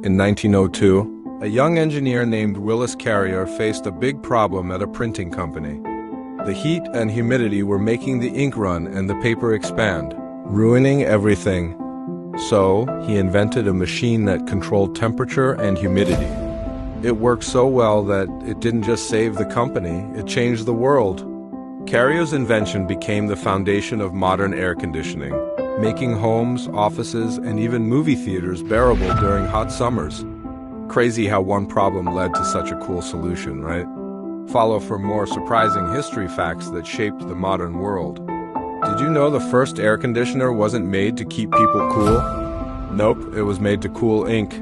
In 1902, a young engineer named Willis Carrier faced a big problem at a printing company. The heat and humidity were making the ink run and the paper expand, ruining everything. So, he invented a machine that controlled temperature and humidity. It worked so well that it didn't just save the company, it changed the world. Carrier's invention became the foundation of modern air conditioning, making homes, offices, and even movie theaters bearable during hot summers. Crazy how one problem led to such a cool solution, right? Follow for more surprising history facts that shaped the modern world. Did you know the first air conditioner wasn't made to keep people cool? Nope, it was made to cool ink.